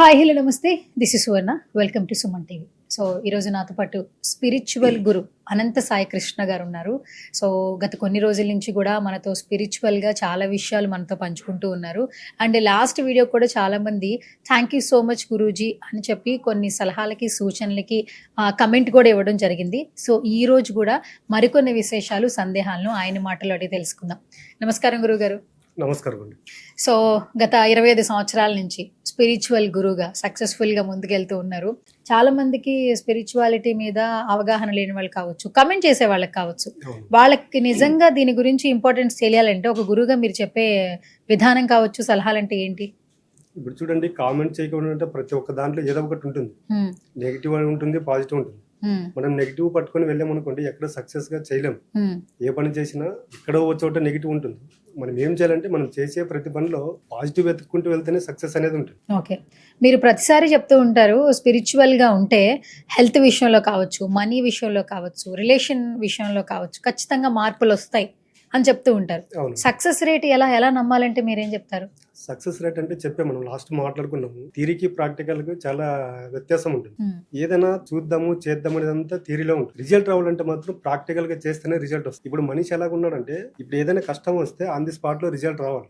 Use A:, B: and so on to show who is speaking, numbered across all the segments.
A: Hi hello నమస్తే this is Suvarna welcome to Suman TV. So ఈరోజు నాతో పాటు స్పిరిచువల్ గురు అనంత సాయి కృష్ణ గారు ఉన్నారు. సో గత కొన్ని రోజుల నుంచి కూడా మనతో స్పిరిచువల్గా చాలా విషయాలు మనతో పంచుకుంటూ ఉన్నారు. అండ్ లాస్ట్ వీడియో కూడా చాలామంది thank you so much Guruji అని చెప్పి కొన్ని సలహాలకి సూచనలకి కమెంట్ కూడా ఇవ్వడం జరిగింది. సో ఈ రోజు కూడా మరికొన్ని విశేషాలు సందేహాలను ఆయన మాటలు అడిగి తెలుసుకుందాం. నమస్కారం గురుగారు.
B: నమస్కారం అండి.
A: సో గత 25 సంవత్సరాల నుంచి స్పిరిచువల్ గురుగా సక్సెస్ఫుల్గా ముందుకెళ్తూ ఉన్నారు. చాలా మందికి స్పిరిచువాలిటీ మీద అవగాహన లేని వాళ్ళు కావచ్చు, కమెంట్ చేసే వాళ్ళకి కావచ్చు, వాళ్ళకి నిజంగా దీని గురించి ఇంపార్టెన్స్ తెలియాలంటే ఒక గురువుగా మీరు చెప్పే విధానం కావచ్చు, సలహాలంటే ఏంటి?
B: ఇప్పుడు చూడండి, కామెంట్ చేయకుండా అంటే ప్రతి ఒక్క దాంట్లో ఏదో ఒకటి ఉంటుంది. నెగిటివ్ అని ఉంటుంది, పాజిటివ్ ఉంటుంది. మనం నెగిటివ్ పట్టుకొని వెళ్ళామనుకోండి ఎక్కడ సక్సెస్ గా చేయలేం. ఏ పని చేసినా ఎక్కడో ఓ చోట నెగిటివ్ ఉంటుంది. మనం ఏం చేయాలంటే మనం చేసే ప్రతి పనిలో పాజిటివ్ వెతుక్కుంటూ వెళ్తేనే సక్సెస్ అనేది ఉంటుంది.
A: ఓకే, మీరు ప్రతిసారి చెప్తూ ఉంటారు స్పిరిచువల్ గా ఉంటే హెల్త్ విషయంలో కావచ్చు, మనీ విషయంలో కావచ్చు, రిలేషన్ విషయంలో కావచ్చు ఖచ్చితంగా మార్పులు వస్తాయి అని చెప్తూ ఉంటారు. సక్సెస్ రేట్ ఎలా నమ్మాలంటే మీరేం చెప్తారు?
B: సక్సెస్ రేట్ అంటే చెప్పే మనం లాస్ట్ మాట్లాడుకున్నాము, థియరీకి ప్రాక్టికల్ కి చాలా వ్యత్యాసం ఉంటుంది. ఏదైనా చూద్దాము చేద్దాము అనేదంతా థియరీలో ఉంటుంది. రిజల్ట్ రావాలంటే మాత్రం ప్రాక్టికల్ గా చేస్తేనే రిజల్ట్ వస్తుంది. ఇప్పుడు మనిషి ఎలాగున్నాడంటే ఇప్పుడు ఏదైనా కష్టం వస్తే ఆన్ ది స్పాట్ లో రిజల్ట్ రావాలి.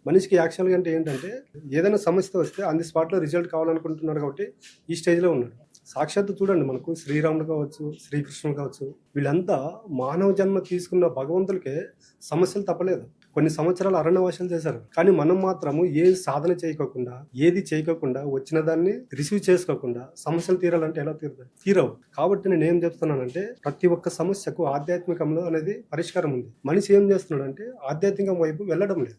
B: మనిషికి యాక్చువల్గా అంటే ఏంటంటే ఏదైనా సమస్య వస్తే ఆన్ ది స్పాట్ లో రిజల్ట్ కావాలనుకుంటున్నాడు కాబట్టి ఈ స్టేజ్ లో ఉన్నాడు. సాక్షాత్తు చూడండి, మనకు శ్రీరాముడు కావచ్చు, శ్రీకృష్ణుడు కావచ్చు, వీళ్ళంతా మానవ జన్మ తీసుకున్న భగవంతులకే సమస్యలు తప్పలేదు. కొన్ని సంవత్సరాలు అరణ్యవాసాలు చేశారు. కానీ మనం మాత్రము ఏ సాధన చేయకోకుండా, ఏది చేయకోకుండా, వచ్చిన దాన్ని రిసీవ్ చేసుకోకుండా సమస్యలు తీరాలంటే ఎలా తీరుతాయి? తీరవు. కాబట్టి నేను ఏం చెప్తున్నానంటే ప్రతి ఒక్క సమస్యకు ఆధ్యాత్మికంలో అనేది పరిష్కారం ఉంది. మనిషి ఏం చేస్తున్నాడంటే ఆధ్యాత్మికం వైపు వెళ్ళడం లేదు.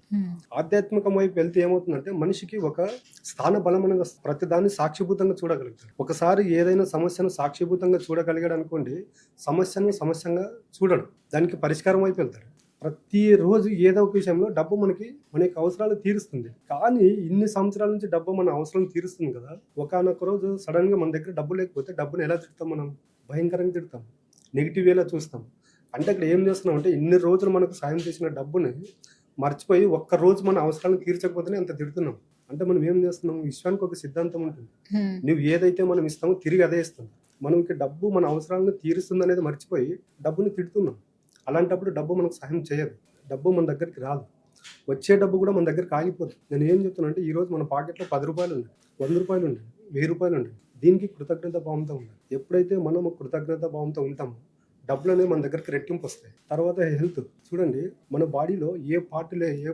B: ఆధ్యాత్మికం వైపు వెళ్తే ఏమవుతుందంటే మనిషికి ఒక స్థాన బలం అనేది వస్తుంది. ప్రతి దాన్ని సాక్షిభూతంగా చూడగలుగుతాడు. ఒకసారి ఏదైనా సమస్యను సాక్షిభూతంగా చూడగలిగాడు అనుకోండి, సమస్యను సమస్యంగా చూడడు, దానికి పరిష్కారం వైపు వెళ్తాడు. ప్రతిరోజు ఏదో ఒక విషయంలో డబ్బు మనకి అవసరాలు తీరుస్తుంది. కానీ ఇన్ని సంవత్సరాల నుంచి డబ్బు మన అవసరం తీరుస్తుంది కదా, ఒకానొక రోజు సడన్ గా మన దగ్గర డబ్బు లేకపోతే డబ్బుని ఎలా తిడతాం? మనం భయంకరంగా తిడతాం, నెగిటివ్ వేలా చూస్తాం. అంటే ఇక్కడ ఏం చేస్తున్నాం అంటే ఇన్ని రోజులు మనకు సాయం చేసిన డబ్బుని మర్చిపోయి ఒక్క రోజు మన అవసరాలను తీర్చకపోతేనే అంత తిడుతున్నాం. అంటే మనం ఏం చేస్తున్నాం? విశ్వానికి ఒక సిద్ధాంతం ఉంటుంది, నువ్వు ఏదైతే మనం ఇస్తామో తిరిగి అదే ఇస్తాం. మనం ఇక డబ్బు మన అవసరాలను తీరుస్తుంది అనేది మర్చిపోయి డబ్బుని తిడుతున్నాం. అలాంటప్పుడు డబ్బు మనకు సహాయం చేయదు, డబ్బు మన దగ్గరికి రాదు. వచ్చే డబ్బు కూడా మన దగ్గరికి ఆగిపోతుంది. నేను ఏం చెప్తున్నా అంటే ఈరోజు మన పాకెట్లో 10 రూపాయలు ఉంది, 100 రూపాయలు ఉంది, 1000 రూపాయలు ఉంది. దీనికి కృతజ్ఞత భావంతో ఉండాలి. ఎప్పుడైతే మనం కృతజ్ఞత భావంతో ఉంటామో డబ్బులు అనేవి మన దగ్గరికి రెట్టింపు వస్తాయి. తర్వాత హెల్త్ చూడండి, మన బాడీలో ఏ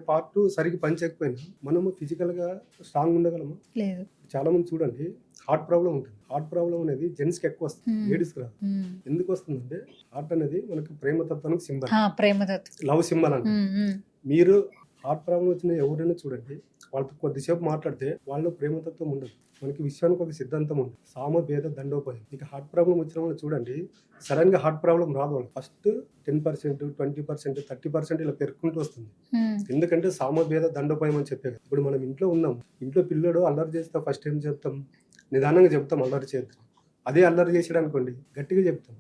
B: పార్ట్ సరిగ్గా పనిచేయకపోయినా మనము ఫిజికల్గా స్ట్రాంగ్ ఉండగలము? లేదు. చాలా మంది చూడండి హార్ట్ ప్రాబ్లం ఉంటుంది. హార్ట్ ప్రాబ్లం అనేది జెంట్స్ కి ఎక్కువ వస్తుంది, లేడీస్ రాదు. ఎందుకు వస్తుందంటే హార్ట్ అనేది మనకి ప్రేమతత్వానికి సింబల్, లవ్ సింబల్ అంటే. మీరు హార్ట్ ప్రాబ్లం వచ్చిన ఎవరైనా చూడండి, వాళ్ళతో కొద్దిసేపు మాట్లాడితే వాళ్ళలో ప్రేమతత్వం ఉండదు. మనకి విశ్వానికి ఒక సిద్ధాంతం ఉంది, సామ భేద దండోపాయం. ఇక హార్ట్ ప్రాబ్లం వచ్చిన వాళ్ళు చూడండి, సడన్ గా హార్ట్ ప్రాబ్లం రాదు. వాళ్ళు ఫస్ట్ 10%, 20%, 30% ఇలా పెరుగుకుంటూ వస్తుంది. ఎందుకంటే సామ భేద దండోపాయం అని చెప్పే. ఇప్పుడు మనం ఇంట్లో ఉన్నాం, ఇంట్లో పిల్లడు అల్లరి చేస్తే ఫస్ట్ ఏం చెప్తాం? నిదానంగా చెప్తాం, అల్లరి చేద్దాం. అదే అల్లరి చేసాడు అనుకోండి గట్టిగా చెప్తాం,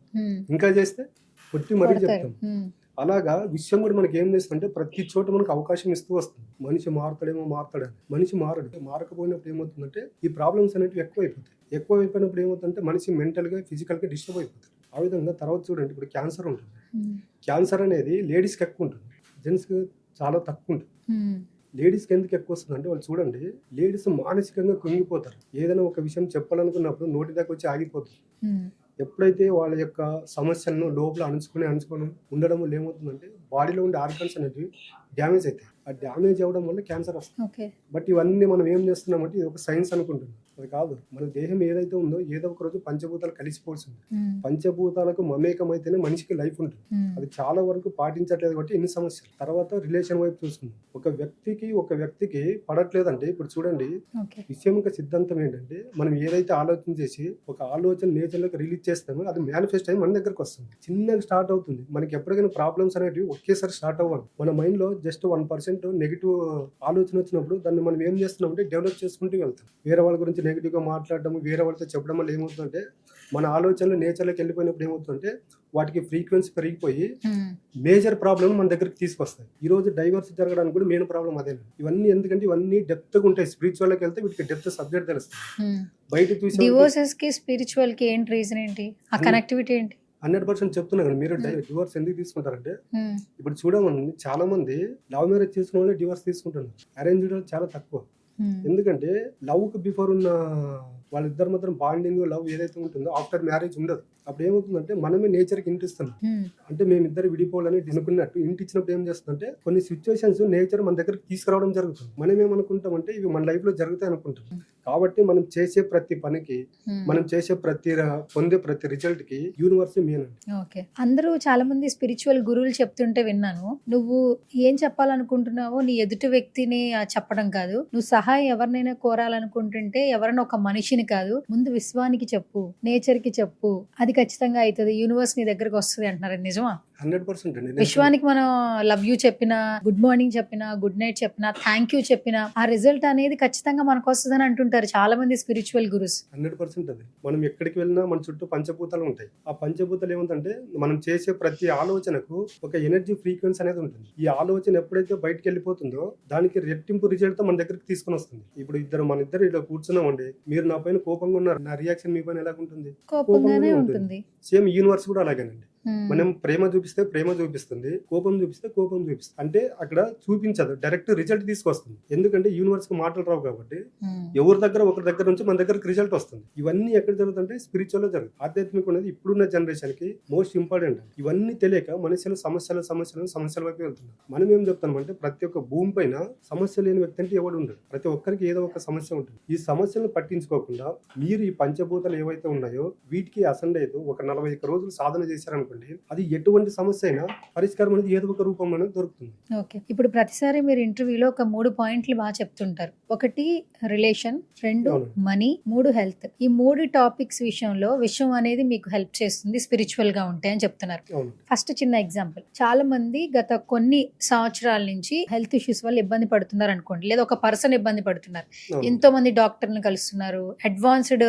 B: ఇంకా చేస్తే కొట్టి మరీ చెప్తాం. అలాగా విషయం కూడా మనకి ఏం చేస్తుందంటే ప్రతి చోట మనకు అవకాశం ఇస్తూ వస్తుంది. మనిషి మారుతాడని మనిషి మారకపోయినప్పుడు ఏమవుతుందంటే ఈ ప్రాబ్లమ్స్ అనేవి ఎక్కువైపోయినప్పుడు ఏమవుతుందంటే మనిషి మెంటల్ గా ఫిజికల్ గా డిస్టర్బ్ అయిపోతుంది. ఆ విధంగా తర్వాత చూడండి, ఇప్పుడు క్యాన్సర్ ఉంటుంది. క్యాన్సర్ అనేది లేడీస్ కి ఎక్కువ ఉంటుంది, జెంట్స్ కి చాలా తక్కువ ఉంటుంది. లేడీస్కి ఎందుకు ఎక్కువ వస్తుంది అంటే వాళ్ళు చూడండి, లేడీస్ మానసికంగా కుంగిపోతారు. ఏదైనా ఒక విషయం చెప్పాలనుకున్నప్పుడు నోటి దాకా వచ్చి ఆగిపోతుంది. ఎప్పుడైతే వాళ్ళ యొక్క సమస్యలను లోపల అణుచుకొని ఉండడం వల్ల ఏమవుతుందంటే బాడీలో ఉండే ఆర్గన్స్ అనేవి డ్యామేజ్ అవుతాయి. ఆ డ్యామేజ్ అవ్వడం వల్ల క్యాన్సర్ వస్తుంది. బట్ ఇవన్నీ మనం ఏం చేస్తున్నామంటే ఇది ఒక సైన్స్ అనుకుంటున్నాం. అది కాదు. మన దేహం ఏదైతే ఉందో ఏదో ఒక రోజు పంచభూతాలు కలిసిపోతుంది. పంచభూతాలకు మమేకమైతేనే మనిషికి లైఫ్ ఉంటుంది. అది చాలా వరకు పాటించట్లేదు కాబట్టి ఎన్ని సమస్యలు. తర్వాత రిలేషన్ వైపు చూసుకుందాం. ఒక వ్యక్తికి పడట్లేదంటే ఇప్పుడు చూడండి, విషయం యొక్క సిద్ధాంతం ఏంటంటే మనం ఏదైతే ఆలోచన చేసి ఒక ఆలోచన నేచర్లోకి రిలీజ్ చేస్తామో అది మేనిఫెస్ట్ అయ్యి మన దగ్గరకు వస్తుంది. చిన్నగా స్టార్ట్ అవుతుంది. మనకి ఎప్పటికైనా ప్రాబ్లమ్స్ అనేవి ఒకేసారి స్టార్ట్ అవ్వాలి. మన మైండ్ లో జస్ట్ 1% నెగిటివ్ ఆలోచన వచ్చినప్పుడు దాన్ని మనం ఏం చేస్తున్నామంటే డెవలప్ చేసుకుంటూ వెళ్తాం. వేరే వాళ్ళ గురించి నెగిటివ్గా మాట్లాడడం, వేరే వాళ్ళతో చెప్పడం వల్ల ఏమవుతుందంటే మన ఆలోచనలు నేచర్లోకి వెళ్ళిపోయినప్పుడు ఏమవుతుందంటే వాటికి ఫ్రీక్వెన్సీ పెరిగిపోయి మేజర్ ప్రాబ్లమ్ మన దగ్గరికి తీసుకొస్తాయి. ఈ రోజు డైవర్స్ జరగడానికి కూడా మెయిన్ ప్రాబ్లం అదే. ఇవన్నీ ఎందుకంటే ఇవన్నీ డెప్త్గా ఉంటాయి. స్పిరిచువల్కి వెళ్తే వీటికి డెప్త్ సబ్జెక్ట్ తెలుస్తుంది. బయట చూసి
A: డివోర్సెస్ కి స్పిరిచువల్ కి ఏంటి రీజన్ ఏంటి? ఆ కనెక్టివిటీ ఏంటి?
B: 100% చెప్తున్నా కదా. మీరు డివోర్స్ ఎందుకు తీసుకుంటారంటే ఇప్పుడు చూడమని చాలా మంది లవ్ మ్యారేజ్ చేసుకున్న వాళ్ళు డివోర్స్ తీసుకుంటున్నారు. అరేంజ్ చాలా తక్కువ. ఎందుకంటే లవ్ కు బిఫోర్ ఉన్న వాళ్ళిద్దరి మాత్రం బాండింగ్ లవ్ ఏదైతే ఉంటుందో ఆఫ్టర్ మ్యారేజ్ ఉండదు. అప్పుడు ఏమవుతుందంటే మనమే నేచర్కి ఇంటి ఇస్తున్నాం. అంటే మేమిద్దరు విడిపోవాలని అనుకున్నట్టు ఇంటి ఇచ్చినప్పుడు ఏం చేస్తుందంటే కొన్ని సిచ్యువేషన్స్ నేచర్ మన దగ్గరికి తీసుకురావడం జరుగుతుంది. మనం ఏమనుకుంటామంటే ఇవి మన లైఫ్ లో జరుగుతాయి అనుకుంటాం. కాబట్టి మనం చేసే ప్రతి పనికి, మనం చేసే పొందే ప్రతి రిజల్ట్ కి యూనివర్స్ మెయిన్.
A: ఓకే, అందరూ చాలా మంది స్పిరిచువల్ గురువులు చెప్తుంటే విన్నాను. నువ్వు ఏం చెప్పాలనుకుంటున్నావో నీ ఎదుటి వ్యక్తిని చెప్పడం కాదు, నువ్వు సహాయం ఎవరినైనా కోరాలనుకుంటుంటే ఎవరైనా ఒక మనిషిని కాదు, ముందు విశ్వానికి చెప్పు, నేచర్ కి చెప్పు, అది ఖచ్చితంగా అవుతుంది, యూనివర్స్ నీ దగ్గరకు వస్తుంది అంటున్నారు. నిజమా?
B: 100% అండి.
A: విశ్వానికి మనం లవ్ యూ చెప్పినా, గుడ్ మార్నింగ్ చెప్పినా, గుడ్ నైట్ చెప్పినా, థ్యాంక్ యూ చెప్పినా ఆ రిజల్ట్ అనేది ఖచ్చితంగా మనకు వస్తుందని అంటుంటారు చాలా మంది స్పిరిచువల్ గురుస్.
B: 100% అది. మనం ఎక్కడికి వెళ్ళినా మన చుట్టూ పంచభూతాలు ఉంటాయి. ఆ పంచభూతాలు ఏముందంటే మనం చేసే ప్రతి ఆలోచనకు ఒక ఎనర్జీ ఫ్రీక్వెన్సీ అనేది ఉంటుంది. ఈ ఆలోచన ఎప్పుడైతే బయటకు వెళ్ళిపోతుందో దానికి రెట్టింపు రిజల్ట్ తో మన దగ్గరికి తీసుకుని వస్తుంది. ఇప్పుడు మన ఇద్దరు ఇలా కూర్చున్నామండి, మీరు నా పైన కోపంగా ఉన్నారు, నా రియాక్షన్ మీ పైన ఎలా ఉంటుంది?
A: కోపంగానే ఉంటుంది.
B: సేమ్ యూనివర్స్ కూడా అలాగేనండి. మనం ప్రేమ చూపిస్తే ప్రేమ చూపిస్తుంది, కోపం చూపిస్తే కోపం చూపిస్తుంది. అంటే అక్కడ చూపించదు, డైరెక్ట్ రిజల్ట్ తీసుకొస్తుంది. ఎందుకంటే యూనివర్స్ కు మాటలు రావు కాబట్టి ఒకరి దగ్గర నుంచి మన దగ్గరకు రిజల్ట్ వస్తుంది. ఇవన్నీ ఎక్కడ జరుగుతుంటే స్పిరిచువల్ లో జరుగుతుంది. ఆధ్యాత్మిక అనేది ఇప్పుడున్న జనరేషన్ కి మోస్ట్ ఇంపార్టెంట్. ఇవన్నీ తెలియక మనుషులు సమస్యల వైపు వెళ్తున్నారు. మనం ఏం చెప్తామంటే ప్రతి ఒక్క భూమి పైన సమస్య లేని వ్యక్తి అంటే ఎవడు ఉండడు. ప్రతి ఒక్కరికి ఏదో ఒక సమస్య ఉంటుంది. ఈ సమస్యలను పట్టించుకోకుండా మీరు ఈ పంచభూతాలు ఏవైతే ఉన్నాయో వీటికి అసెండ్ అయితే ఒక 41 రోజులు సాధన చేశారనుకో, అది ఎటువంటి సమస్య అయినా పరిష్కారం అనేది ఏదో ఒక రూపంలో దొరుకుతుంది.
A: ఓకే, ఇప్పుడు ప్రతిసారి మీరు ఇంటర్వ్యూలో ఒక 3 పాయింట్లు బాగా చెప్తుంటారు. 1 రిలేషన్, 2 మనీ, 3 హెల్త్. ఈ 3 టాపిక్స్ విషయంలో విషయం అనేది మీకు హెల్ప్ చేస్తుంది స్పిరిచువల్ గా ఉంటే అని చెప్తున్నారు. ఫస్ట్ చిన్న ఎగ్జాంపుల్, చాలా మంది గత కొన్ని సంవత్సరాల నుంచి హెల్త్ ఇష్యూస్ వల్ల ఇబ్బంది పడుతున్నారు అనుకోండి, లేదా ఒక పర్సన్ ఇబ్బంది పడుతున్నారు. ఎంతో మంది డాక్టర్లను కలుస్తున్నారు, అడ్వాన్స్డ్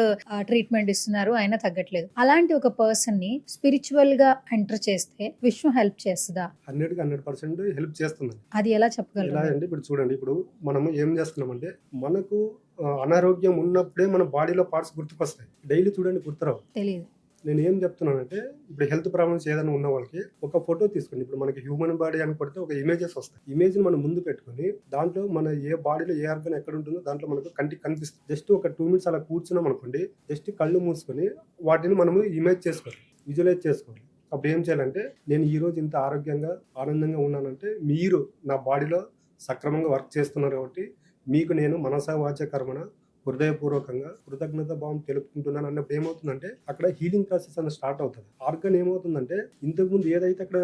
A: ట్రీట్మెంట్ ఇస్తున్నారు, అయినా తగ్గట్లేదు. అలాంటి ఒక పర్సన్ ని స్పిరిచువల్ గా ఎంటర్ చేస్తే విశ్వం హెల్ప్ చేస్తుందా?
B: 100% హెల్ప్ చేస్తుంది.
A: అది ఎలా చెప్పగలరు?
B: అంటే ఇప్పుడు చూడండి, ఇప్పుడు మనం ఏం చేస్తున్నామంటే మనకు అనారోగ్యం ఉన్నప్పుడే మన బాడీలో పార్ట్స్ గుర్తుకొస్తాయి. డైలీ చూడండి గుర్తురావు, తెలియదు. నేను ఏం చెప్తున్నానంటే ఇప్పుడు హెల్త్ ప్రాబ్లమ్స్ ఏదైనా ఉన్న వాళ్ళకి ఒక ఫోటో తీసుకోండి. ఇప్పుడు మనకి హ్యూమన్ బాడీ అని కొడితే ఒక ఇమేజెస్ వస్తాయి. ఇమేజ్ మనం ముందు పెట్టుకుని దాంట్లో మన ఏ బాడీలో ఏ ఆర్గన్ ఎక్కడ ఉంటుందో దాంట్లో మనకు కంటికి కనిపిస్తుంది. జస్ట్ ఒక 2 minutes అలా కూర్చున్నాం అనుకోండి, జస్ట్ కళ్ళు మూసుకొని వాటిని మనము ఇమేజ్ చేసుకోవాలి, విజువలైజ్ చేసుకోవాలి. అప్పుడు ఏం చేయాలంటే నేను ఈ రోజు ఇంత ఆరోగ్యంగా ఆనందంగా ఉన్నానంటే మీరు నా బాడీలో సక్రమంగా వర్క్ చేస్తున్నారు కాబట్టి మీకు నేను మనసా వాచ కర్మణ హృదయపూర్వకంగా కృతజ్ఞత భావం తెలుపుకుంటున్నాను అన్నప్పుడు ఏమవుతుందంటే అక్కడ హీలింగ్ ప్రాసెస్ అనేది స్టార్ట్ అవుతుంది. ఆర్గన్ ఏమవుతుందంటే ఇంతకుముందు ఏదైతే అక్కడ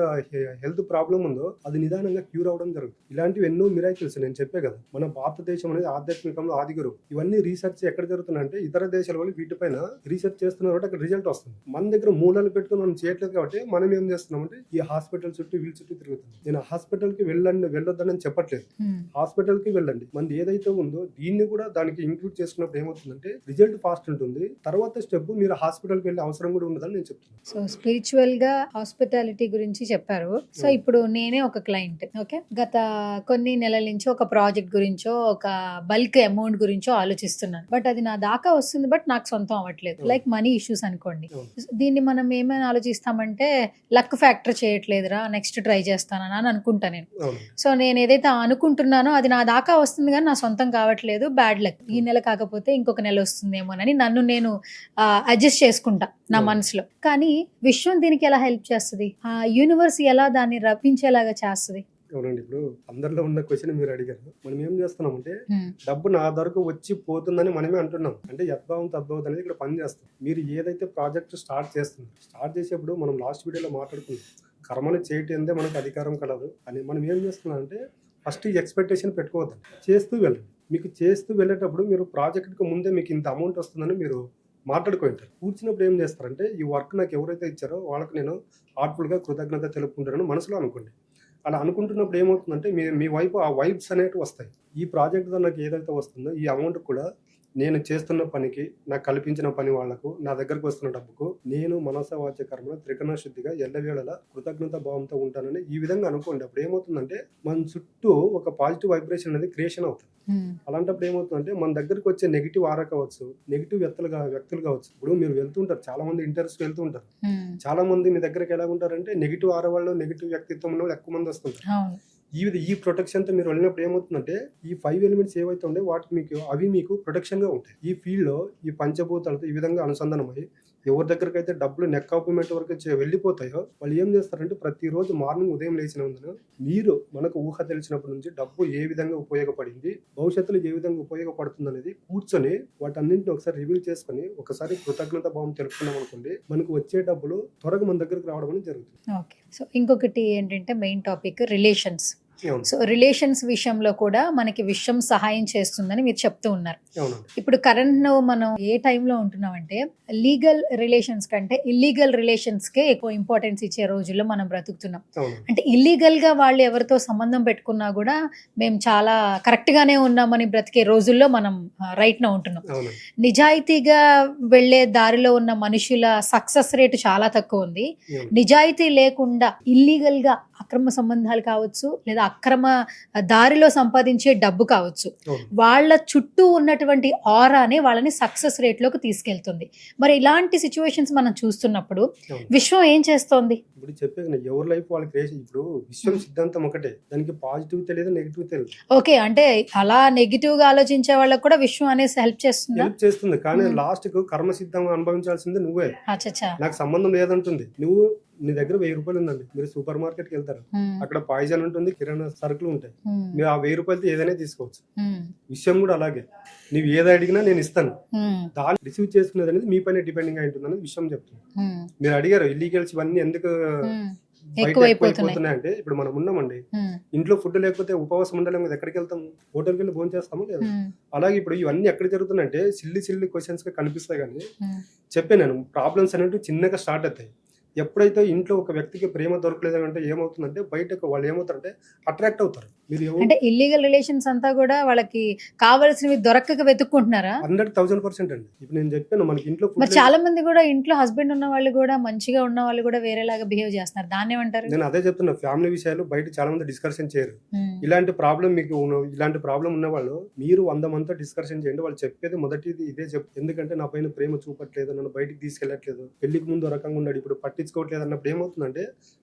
B: హెల్త్ ప్రాబ్లం ఉందో అది నిదానంగా క్యూర్ అవడం జరుగుతుంది. ఇలాంటివి ఎన్నో మిరాకిల్స్ నేను చెప్పే కదా. మన భారతదేశం అనేది ఆధ్యాత్మికంలో ఆదిగురు. ఇవన్నీ రీసెర్చ్ ఎక్కడ జరుగుతుందంటే ఇతర దేశాల వాళ్ళు వీటిపైన రీసెర్చ్ చేస్తున్నారు కాబట్టి అక్కడ రిజల్ట్ వస్తుంది. మన దగ్గర మూలాలు పెట్టుకుని మనం చేయట్లేదు కాబట్టి మనం ఏం చేస్తున్నామంటే ఈ హాస్పిటల్ చుట్టూ వీళ్ళ చుట్టూ తిరుగుతుంది. నేను హాస్పిటల్ కి వెళ్ళొద్దని చెప్పట్లేదు, హాస్పిటల్ కి వెళ్ళండి. మనది ఏదైతే ఉందో దీన్ని కూడా దానికి ఇంక్లూడ్ చేసుకున్నప్పుడు ఏమవుతుందంటే రిజల్ట్ ఫాస్ట్ ఉంటుంది. తర్వాత స్టెప్ మీరు హాస్పిటల్కి వెళ్ళే అవసరం కూడా ఉండదని నేను చెప్తున్నాను.
A: సో స్పిరిచువల్ గా హాస్పిటాలిటీ గురించి చెప్పారు. సో ఇప్పుడు నేనే ఒక క్లయింట్, ఓకే, గత కొన్ని నెలల నుంచి ఒక ప్రాజెక్ట్ గురించో ఒక బల్క్ అమౌంట్ గురించో ఆలోచిస్తున్నాను. బట్ అది నా దాకా వస్తుంది, బట్ నాకు సొంతం అవ్వట్లేదు. లైక్ మనీ ఇష్యూస్ అనుకోండి. దీన్ని మనం ఏమైనా ఆలోచిస్తామంటే లక్ ఫ్యాక్టర్ చేయట్లేదురా, నెక్స్ట్ ట్రై చేస్తానని అని అనుకుంటా నేను. సో నేను ఏదైతే అనుకుంటున్నానో అది నా దాకా వస్తుంది కానీ నా సొంతం కావట్లేదు, బ్యాడ్ లక్. ఈ నెల కాకపోతే ఇంకొక నెల వస్తుందేమోనని నన్ను నేను అడ్జస్ట్ చేసుకుంటా నా మనసులో. కానీ విశ్వం దీనికి ఎలా హెల్ప్ చేస్తుంది? ఆ యూనివర్స్ ఎలా దాన్ని రప్పించేలాగా చేస్తుంది?
B: అవునండి, ఇప్పుడు అందరిలో ఉన్న క్వశ్చన్ మీరు అడిగారు. మనం ఏం చేస్తున్నామంటే డబ్బు నా వరకు వచ్చి పోతుందని మనమే అంటున్నాం. అంటే యద్భావం తద్భావం అనేది ఇక్కడ పని చేస్తాం. మీరు ఏదైతే ప్రాజెక్ట్ స్టార్ట్ చేసేప్పుడు మనం లాస్ట్ వీడియోలో మాట్లాడుకున్నాం, కర్మలు చేయటందే మనకు అధికారం కలదు అని. మనం ఏం చేస్తున్నాం అంటే ఫస్ట్ ఈ ఎక్స్పెక్టేషన్ పెట్టుకోవద్దు, చేస్తూ వెళ్ళండి. మీకు చేస్తూ వెళ్ళేటప్పుడు మీరు ప్రాజెక్ట్కి ముందే మీకు ఇంత అమౌంట్ వస్తుందని మీరు మాట్లాడుకుంటారు. కూర్చున్నప్పుడు ఏం చేస్తారంటే ఈ వర్క్ నాకు ఎవరైతే ఇచ్చారో వాళ్ళకి నేను హార్ట్ఫుల్గా కృతజ్ఞత తెలుపుకుంటానని మనసులో అనుకోండి. అలా అనుకుంటున్నప్పుడు ఏమవుతుందంటే మీ వైపు ఆ వైబ్స్ అనేవి వస్తాయి. ఈ ప్రాజెక్ట్తో నాకు ఏదైతే వస్తుందో ఈ అమౌంట్ కూడా నేను చేస్తున్న పనికి, నాకు కల్పించిన పని వాళ్లకు, నా దగ్గరకు వస్తున్న డబ్బుకు నేను మనస వాచ కర్మ త్రికరణ శుద్ధిగా ఎల్లవేళలా కృతజ్ఞత భావంతో ఉంటానని ఈ విధంగా అనుకోండి. అప్పుడు ఏమవుతుందంటే మన చుట్టూ ఒక పాజిటివ్ వైబ్రేషన్ అనేది క్రియేషన్ అవుతుంది. అలాంటప్పుడు ఏమవుతుందంటే మన దగ్గరకు వచ్చే నెగిటివ్ ఆరా కావచ్చు, నెగిటివ్ వ్యక్తులు కావచ్చు. ఇప్పుడు మీరు వెళ్తుంటారు, చాలా మంది ఇంటర్వ్యూస్ వెళ్తూ ఉంటారు. చాలా మంది మీ దగ్గరకు ఎలా ఉంటారంటే నెగిటివ్ ఆరా వాళ్ళు, నెగిటివ్ వ్యక్తిత్వం ఉన్న వాళ్ళు ఎక్కువ మంది వస్తుంటారు. ఈ ప్రొటెక్షన్ తో మీరు వెళ్ళినప్పుడు ఏమవుతుందంటే ఈ 5 ఎలిమెంట్స్ ఏవైతే ఉండే వాటికి అవి మీకు ప్రొటెక్షన్ గా ఉంటాయి. ఈ ఫీల్డ్ లో ఈ పంచభూతాలతో ఈ విధంగా అనుసంధానమై ఎవరి దగ్గరికి అయితే డబ్బులు నెక్ ఆపుమెంట్ వరకు వెళ్ళిపోతాయో వాళ్ళు ఏం చేస్తారంటే ప్రతిరోజు మార్నింగ్ ఉదయం లేచినందున మీరు మనకు ఊహ తెలిసినప్పటి నుంచి డబ్బు ఏ విధంగా ఉపయోగపడింది, భవిష్యత్తులో ఏ విధంగా ఉపయోగపడుతుంది అనేది కూర్చొని వాటన్నింటిని ఒకసారి రివీల్ చేసుకుని ఒకసారి కృతజ్ఞత భావం తెలుపుకున్నాం అనుకోండి, మనకు వచ్చే డబ్బులు త్వరగా మన దగ్గరకు రావడం అనేది జరుగుతుంది.
A: ఓకే. సో ఇంకొకటి ఏంటంటే main topic relations. So relations విషయంలో కూడా మనకి విషయం సహాయం చేస్తుందని మీరు చెప్తూ ఉన్నారు. ఇప్పుడు కరెంట్ మనం ఏ టైంలో ఉంటున్నామంటే లీగల్ రిలేషన్స్ కంటే ఇల్లీగల్ రిలేషన్స్ కే ఎక్కువ ఇంపార్టెన్స్ ఇచ్చే రోజుల్లో మనం బ్రతుకుతున్నాం. అంటే ఇల్లీగల్ గా వాళ్ళు ఎవరితో సంబంధం పెట్టుకున్నా కూడా మేము చాలా కరెక్ట్ గానే ఉన్నామని బ్రతికే రోజుల్లో మనం రైట్ నా ఉంటున్నాం. నిజాయితీగా వెళ్లే దారిలో ఉన్న మనుషుల సక్సెస్ రేటు చాలా తక్కువ ఉంది. నిజాయితీ లేకుండా ఇల్లీగల్ గా అక్రమ సంబంధాలు కావచ్చు, లేదా అక్రమ దారిలో సంపాదించే డబ్బు కావచ్చు, వాళ్ళ చుట్టూ ఉన్నటువంటి ఆరానే వాళ్ళని సక్సెస్ రేట్ లోకి తీసుకెళ్తుంది. మరి ఇలాంటి సిచ్యువేషన్స్ మనం చూస్తున్నప్పుడు విశ్వం ఏం చేస్తోంది?
B: ఇప్పుడు చెప్పేది ఎవరి లైఫ్ వాళ్ళకి ఇప్పుడు విశ్వం సిద్ధాంతం ఒకటే, దానికి పాజిటివ్ తెలియదు, నెగిటివ్ తెలియదు.
A: ఓకే, అంటే అలా నెగిటివ్ గా ఆలోచించే వాళ్ళకి కూడా విశ్వం అనేది హెల్ప్ చేస్తుంది.
B: కానీ లాస్ట్ కు కర్మ సిద్ధంగా అనుభవించాల్సింది నువ్వే. నాకు సంబంధం లేదంటుంది. నువ్వు నీ దగ్గర 1000 రూపాయలు ఉందండి, మీరు సూపర్ మార్కెట్ కి వెళ్తారు, అక్కడ పాయిజన్ ఉంటుంది, కిరాణా సరుకులు ఉంటాయి, మీరు ఆ 1000 రూపాయలతో ఏదైనా తీసుకోవచ్చు. విషయం కూడా అలాగే, నువ్వు ఏది అడిగినా నేను ఇస్తాను, దాన్ని రిసీవ్ చేసుకునేది అనేది మీ పైన డిపెండింగ్ అయి ఉంటుంది అనేది విషయం చెప్తుంది. మీరు అడిగారు ఇల్లీగల్స్ ఇవన్నీ ఎందుకు ఎక్కువైపోతున్నాయి అంటే, ఇప్పుడు మనం ఉన్నామండి, ఇంట్లో ఫుడ్ లేకపోతే ఉపవాసం ఉండలేము కదా, ఎక్కడికి వెళ్తాము? హోటల్కి వెళ్ళి భోజనం చేస్తాము లేదా? అలాగే ఇప్పుడు ఇవన్నీ ఎక్కడ జరుగుతున్నాయంటే సిల్లి క్వశ్చన్స్ గా కనిపిస్తాయి. కానీ చెప్పాను నేను, ప్రాబ్లమ్స్ అనేవి చిన్నగా స్టార్ట్ అవుతాయి. ఎప్పుడైతే ఇంట్లో ఒక వ్యక్తికి ప్రేమ దొరకలేదు అంటే ఏమవుతుందంటే బయటకు వాళ్ళు ఏమవుతారంటే అట్రాక్ట్ అవుతారు. మీరు
A: అంటే ఇల్లీగల్ రిలేషన్స్ అంతా కూడా వాళ్ళకి కావాల్సినవి దొరకక వెతుక్కుంటున్నారా?
B: 100,000% అండి. ఇప్పుడు నేను చెప్పాను మనకి ఇంట్లో
A: చాలా మంది కూడా ఇంట్లో హస్బెండ్ ఉన్న వాళ్ళు కూడా మంచిగా ఉన్న వాళ్ళు కూడా వేరేలాగా బిహేవ్ చేస్తున్నారు. దాన్ని ఏమంటారు?
B: నేను అదే చెప్తున్నా, ఫ్యామిలీ విషయాలు బయట చాలా మంది డిస్కషన్ చేయరు. ఇలాంటి ప్రాబ్లం ఇలాంటి ప్రాబ్లం ఉన్న వాళ్ళు మీరు 100 మందితో డిస్కషన్ చేయండి, వాళ్ళు చెప్పేది మొదటిది ఇదే చెప్పు. ఎందుకంటే నా పైన ప్రేమ చూపట్లేదు, నన్ను బయటికి తీసుకెళ్లట్లేదు, పెళ్లికి ముందు రకంగా ఉన్నాడు, ఇప్పుడు పట్టించుకోవట్లేదు అన్నప్పుడు ఏమవుతుందంటే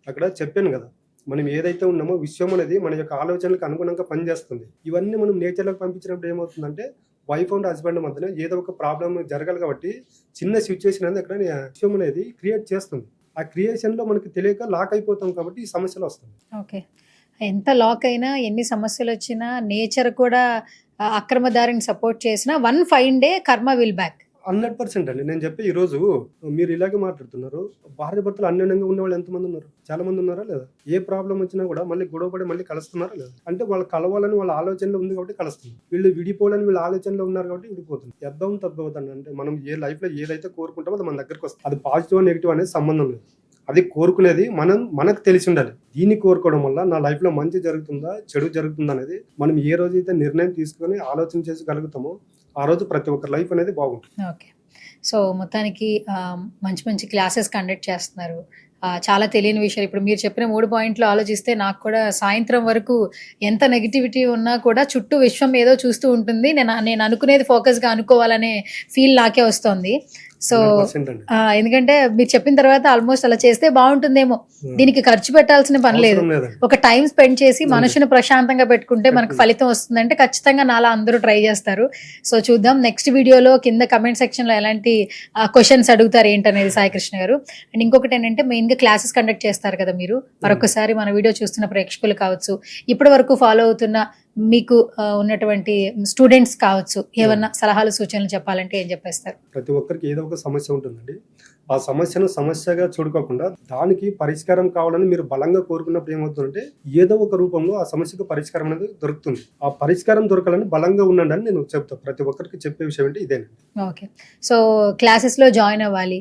B: అక్కడ చెప్పాను కదా, మనం ఏదైతే ఉన్నామో విశ్వం అనేది మన యొక్క ఆలోచనలకు అనుగుణంగా పనిచేస్తుంది. ఇవన్నీ మనం నేచర్లోకి పంపించినప్పుడు ఏమవుతుందంటే వైఫ్ అండ్ హస్బెండ్ మధ్యన ఏదో ఒక ప్రాబ్లం జరగాలి కాబట్టి చిన్న సిచ్యువేషన్ అనేది అక్కడ విశ్వం అనేది క్రియేట్ చేస్తుంది. ఆ క్రియేషన్ లో మనకి తెలియక లాక్ అయిపోతాం కాబట్టి ఈ సమస్యలు వస్తుంది.
A: ఓకే, ఎంత లాక్ అయినా ఎన్ని సమస్యలు వచ్చినా నేచర్ కూడా అక్రమదారిని సపోర్ట్ చేసినా వన్ ఫైన్ డే కర్మ విల్ బ్యాక్.
B: 100% అండి. నేను చెప్పి ఈ రోజు మీరు ఇలాగే మాట్లాడుతున్నారు, భార్య భర్తలు అన్యోన్యంగా ఉన్న వాళ్ళు ఎంతమంది ఉన్నారు? చాలా మంది ఉన్నారా లేదా? ఏ ప్రాబ్లం వచ్చినా కూడా మళ్ళీ గొడవపడి మళ్ళీ కలుస్తున్నారా లేదా? అంటే వాళ్ళు కలవాలని వాళ్ళ ఆలోచనలో ఉంది కాబట్టి కలుస్తుంది. వీళ్ళు విడిపోవాలని వీళ్ళ ఆలోచనలో ఉన్నారు కాబట్టి విడిపోతుంది. యద్దం తద్భవతండి. అంటే మనం ఏ లైఫ్ లో ఏదైతే కోరుకుంటామో అది మన దగ్గరకు వస్తుంది. అది పాజిటివ్ నెగిటివ్ అనేది సంబంధం లేదు. అది కోరుకునేది మనకు తెలిసి ఉండాలి. దీన్ని కోరుకోవడం వల్ల నా లైఫ్ లో మంచి జరుగుతుందా చెడు జరుగుతుందా అనేది మనం ఏ రోజైతే నిర్ణయం తీసుకొని ఆలోచన చేసగలుగుతామో ఆ రోజు ప్రతి ఒక్క లైఫ్ అనేది బాగుంటుంది.
A: ఓకే, సో మొత్తానికి మంచి మంచి క్లాసెస్ కండక్ట్ చేస్తున్నారు. చాలా తెలియని విషయాలు ఇప్పుడు మీరు చెప్పిన 3 పాయింట్లు ఆలోచిస్తే నాకు కూడా సాయంత్రం వరకు ఎంత నెగిటివిటీ ఉన్నా కూడా చుట్టూ విశ్వం ఏదో చూస్తూ ఉంటుంది. నేను అనుకునేది ఫోకస్గా అనుకోవాలనే ఫీల్ నాకే వస్తుంది. సో ఎందుకంటే మీరు చెప్పిన తర్వాత ఆల్మోస్ట్ అలా చేస్తే బాగుంటుందేమో. దీనికి ఖర్చు పెట్టాల్సిన పని లేదు, ఒక టైం స్పెండ్ చేసి మనసును ప్రశాంతంగా పెట్టుకుంటే మనకు ఫలితం వస్తుందంటే ఖచ్చితంగా నాలా అందరూ ట్రై చేస్తారు. సో చూద్దాం నెక్స్ట్ వీడియోలో కింద కమెంట్ సెక్షన్ లో ఎలాంటి క్వశ్చన్స్ అడుగుతారు ఏంటనేది సాయి కృష్ణ గారు. అండ్ ఇంకొకటి ఏంటంటే మెయిన్ గా క్లాసెస్ కండక్ట్ చేస్తారు కదా మీరు, మరొకసారి మన వీడియో చూస్తున్న ప్రేక్షకులు కావచ్చు, ఇప్పటి వరకు ఫాలో అవుతున్న మీకు ఉన్నటువంటి స్టూడెంట్స్ కావచ్చు, ఏమన్నా సలహాలు సూచనలు చెప్పాలంటే ఏం చెప్పేస్తారు?
B: ప్రతి ఒక్కరికి ఏదో ఒక సమస్య ఉంటుందండి. ఆ సమస్యను సమస్యగా చూడుకోకుండా దానికి పరిష్కారం కావాలని మీరు బలంగా కోరుకున్నప్పుడు ఏమవుతుందంటే ఏదో ఒక రూపంలో ఆ సమస్యకు పరిష్కారం అనేది దొరుకుతుంది. ఆ పరిష్కారం దొరకాలని బలంగా ఉండండి అని నేను చెప్తాను. ప్రతి ఒక్కరికి చెప్పే విషయం అంటే ఇదేనండి.
A: ఓకే. సో క్లాసెస్లో జాయిన్ అవ్వాలి,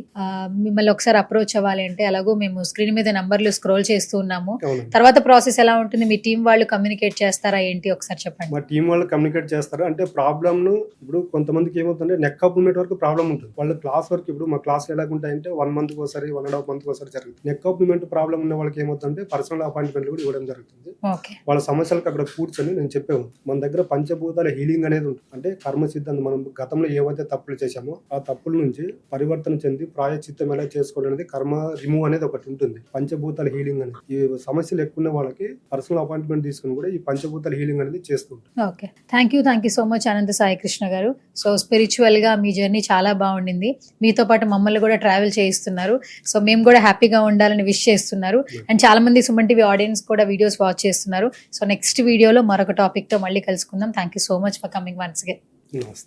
A: మిమ్మల్ని ఒకసారి అప్రోచ్ అవ్వాలి అంటే అలాగూ మేము స్క్రీన్ మీద నంబర్లు స్క్రోల్ చేస్తూ ఉన్నాము.
B: అవునండి.
A: తర్వాత ప్రాసెస్ ఎలా ఉంటుంది? మీ టీం వాళ్ళు కమ్యూనికేట్ చేస్తారా ఏంటి ఒకసారి చెప్పండి.
B: మా టీం వాళ్ళు కమ్యూనికేట్ చేస్తారు. అంటే ప్రాబ్లమ్ను ఇప్పుడు కొంతమందికి ఏమవుతుందంటే నెక్ ఆఫ్ మూమెంట్ వరకు ప్రాబ్లం ఉంటుంది. వాళ్ళ క్లాస్ వరకు ఇప్పుడు మా క్లాసులు ఎలాగుంటాయంటే 1 మంత్కి ఒకసారి 1.5 మంత్కి ఒకసారి జరుగుతుంది. నెక్ ఆఫ్ మూమెంట్ ప్రాబ్లం ఉన్న వాళ్ళకి ఏమవుతుందంటే పర్సనల్ అపాయింట్మెంట్లు కూడా ఇవ్వడం జరుగుతుంది.
A: ఓకే.
B: వాళ్ళ సమస్యలకు అక్కడ కూర్చొని నేను చెప్పాము, మన దగ్గర పంచభూతాల హీలింగ్ అనేది ఉంటుంది. అంటే కర్మ సిద్ధాంతం, మనం గతంలో ఏవైతే తప్పులు చేశామో ఆ తప్పుల నుంచి పరివర్తన చెంది ప్రాయశ్చిత్తం ఎలా చేసుకోవడం అనేది, కర్మ రిమూవ్ అనేది ఒకటి ఉంటుంది. పంచభూతాల హీలింగ్ అనేది ఈ సమస్యలు ఎక్కువ ఉన్న వాళ్ళకి పర్సనల్ అపాయింట్మెంట్ తీసుకుని కూడా ఈ పంచభూతాల హీలింగ్ అనేది చేస్తుంటాం.
A: Okay. Thank you so much Anantha Sai Krishna garu. So spiritual గా మీ జర్నీ చాలా బాగుండింది. మీతో పాటు మమ్మల్ని కూడా ట్రావెల్ చేయిస్తున్నారు. సో మేము కూడా హ్యాపీగా ఉండాలని విష్ చేస్తున్నారు. అండ్ చాలా మంది సుమన్ టీవీ ఆడియన్స్ కూడా వీడియోస్ వాచ్ చేస్తున్నారు. సో నెక్స్ట్ వీడియోలో మరొక టాపిక్ తో మళ్ళీ కలుసుకుందాం. Thank you so much for coming once again.
B: నమస్తే.